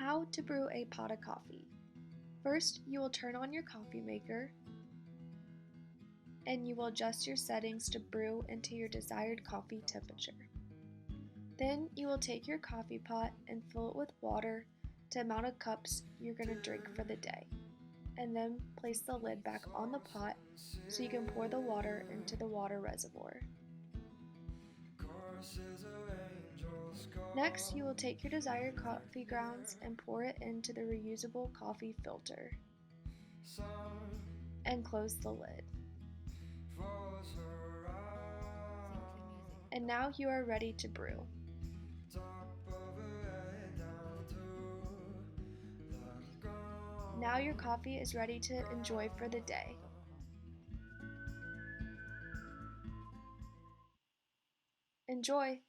How to brew a pot of coffee. First, you will turn on your coffee maker and you will adjust your settings to brew into your desired coffee temperature. Then you will take your coffee pot and fill it with water to the amount of cups you're going to drink for the day, and then place the lid back on the pot so you can pour the water into the water reservoir. Next, you will take your desired coffee grounds and pour it into the reusable coffee filter and close the lid. And now you are ready to brew. Now your coffee is ready to enjoy for the day. Enjoy!